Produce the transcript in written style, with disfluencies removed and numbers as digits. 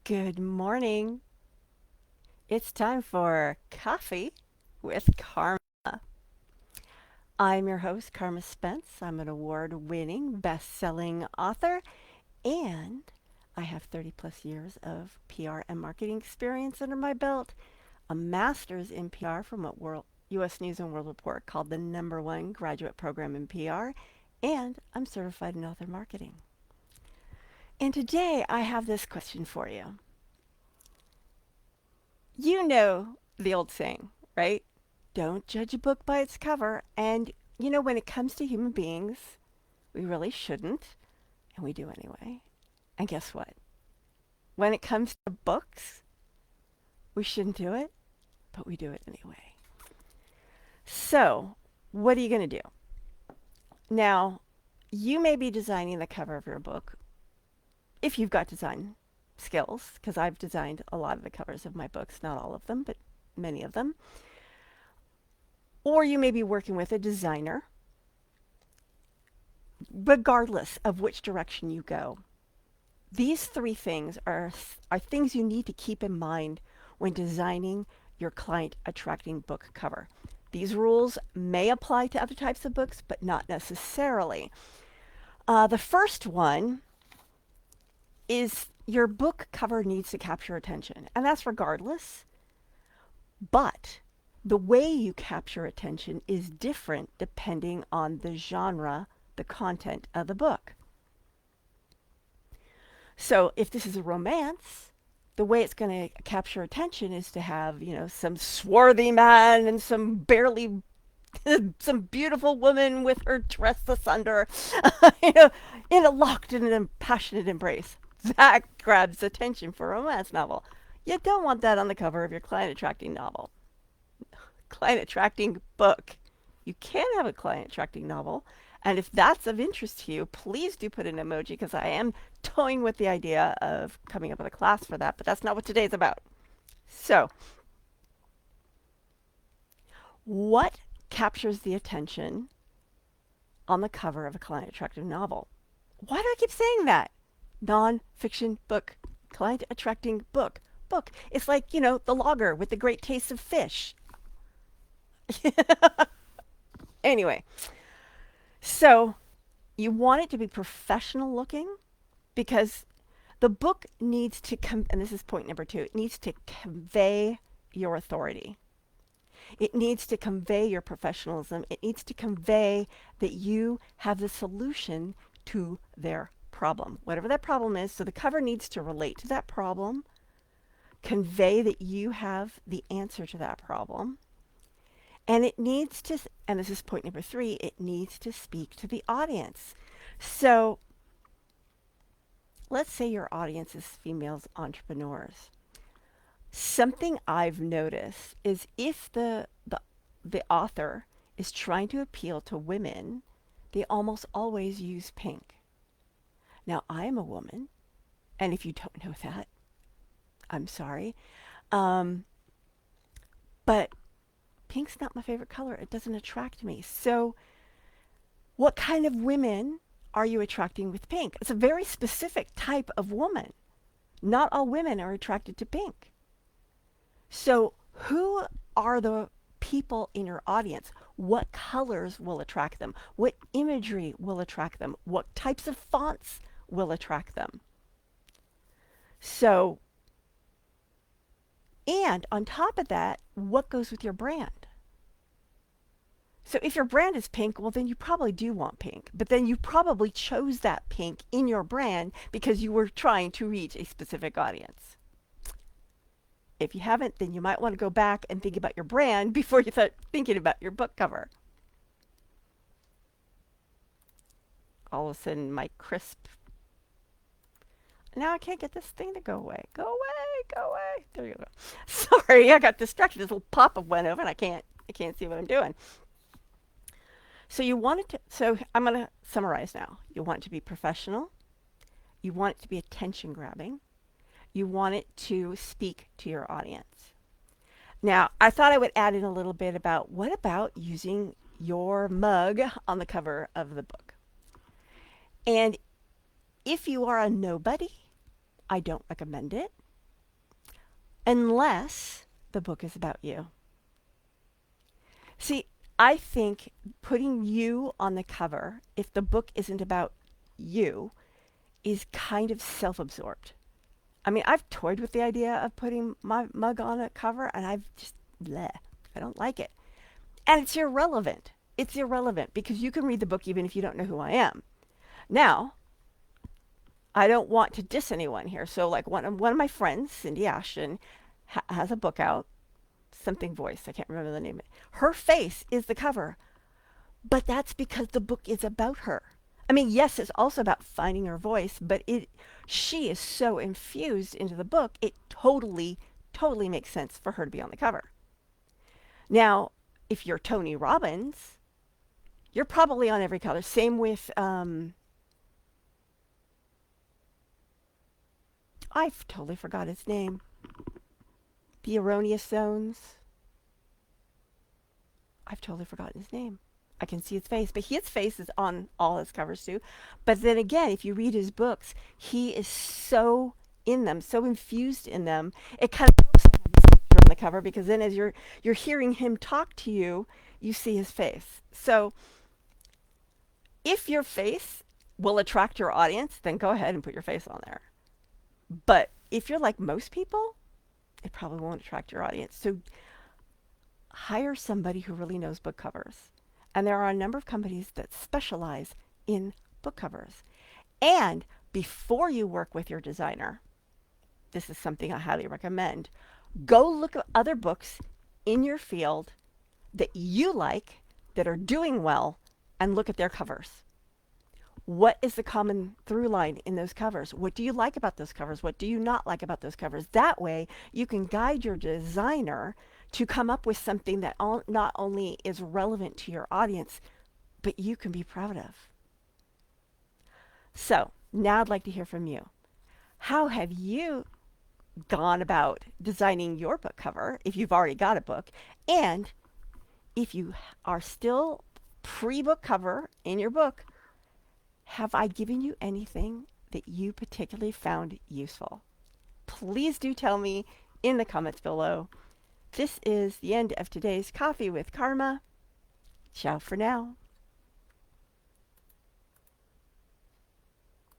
Good morning. It's time for Coffee with Karma. I'm your host, Karma Spence. I'm an award-winning, best-selling author, and I have 30 plus years of PR and marketing experience under my belt, a master's in PR from what U.S. News and World Report called the #1 graduate program in PR, and I'm certified in author marketing. And today I have this question for you. You know the old saying, right? Don't judge a book by its cover. And, when it comes to human beings, we really shouldn't, and we do anyway. And guess what? When it comes to books, we shouldn't do it, but we do it anyway. So, what are you going to do? Now, you may be designing the cover of your book if you've got design skills, because I've designed a lot of the covers of my books, not all of them, but many of them. Or you may be working with a designer. Regardless of which direction you go, these three things are things you need to keep in mind when designing your client attracting book cover. These rules may apply to other types of books, but not necessarily. The first one is your book cover needs to capture attention, and that's regardless. But the way you capture attention is different depending on the genre, the content of the book. So if this is a romance, the way it's going to capture attention is to have, some swarthy man and some beautiful woman with her dress asunder, in a locked and passionate embrace. That grabs attention for a romance novel. You don't want that on the cover of your client attracting novel. Client attracting book. You can have a client attracting novel. And if that's of interest to you, please do put an emoji, because I am toying with the idea of coming up with a class for that, but that's not what today's about. So, what captures the attention on the cover of a client attractive novel? Why do I keep saying that? Non-fiction book, client attracting book. It's like, the logger with the great taste of fish. Anyway, so you want it to be professional looking, because the book needs to and this is point number 2, it needs to convey your authority. It needs to convey your professionalism. It needs to convey that you have the solution to their problem, whatever that problem is. So the cover needs to relate to that problem, convey that you have the answer to that problem. And it needs to, and this is point number 3, it needs to speak to the audience. So let's say your audience is female entrepreneurs. Something I've noticed is if the author is trying to appeal to women, they almost always use pink. Now, I am a woman, and if you don't know that, I'm sorry. But pink's not my favorite color. It doesn't attract me. So what kind of women are you attracting with pink? It's a very specific type of woman. Not all women are attracted to pink. So who are the people in your audience? What colors will attract them? What imagery will attract them? What types of fonts will attract them? So, and on top of that, what goes with your brand? So if your brand is pink, well, then you probably do want pink. But then you probably chose that pink in your brand because you were trying to reach a specific audience. If you haven't, then you might want to go back and think about your brand before you start thinking about your book cover. All of a sudden, my crisp... Now I can't get this thing to go away. Go away, go away. There you go. Sorry, I got distracted. This little pop-up went over and I can't see what I'm doing. So you want it to, so I'm going to summarize now. You want it to be professional. You want it to be attention grabbing. You want it to speak to your audience. Now, I thought I would add in a little bit about what about using your mug on the cover of the book. And if you are a nobody, I don't recommend it. unless the book is about you. See, I think putting you on the cover, if the book isn't about you, is kind of self absorbed. I mean, I've toyed with the idea of putting my mug on a cover, and I've just, bleh, I don't like it. And it's irrelevant. It's irrelevant because you can read the book even if you don't know who I am. Now, I don't want to diss anyone here. So, like one of my friends, Cindy Ashton, has a book out, something voice. I can't remember the name of it. Her face is the cover, but that's because the book is about her. I mean, yes, it's also about finding her voice, but she is so infused into the book, it totally makes sense for her to be on the cover. Now, if you're Tony Robbins, you're probably on every cover. Same with I've totally forgot his name. The Erroneous Zones. I've totally forgotten his name. I can see his face, but his face is on all his covers too. But then again, if you read his books, he is so in them, so infused in them. It kind of helps to have his picture on the cover because then as you're hearing him talk to you, you see his face. So if your face will attract your audience, then go ahead and put your face on there. But if you're like most people, it probably won't attract your audience. So hire somebody who really knows book covers. And there are a number of companies that specialize in book covers. And before you work with your designer, this is something I highly recommend. Go look at other books in your field that you like, that are doing well, and look at their covers. What is the common through line in those covers? What do you like about those covers? What do you not like about those covers? That way, you can guide your designer to come up with something that not only is relevant to your audience, but you can be proud of. So, now I'd like to hear from you. How have you gone about designing your book cover if you've already got a book? And if you are still pre-book cover in your book, have I given you anything that you particularly found useful? Please do tell me in the comments below. This is the end of today's Coffee with Karma. Ciao for now.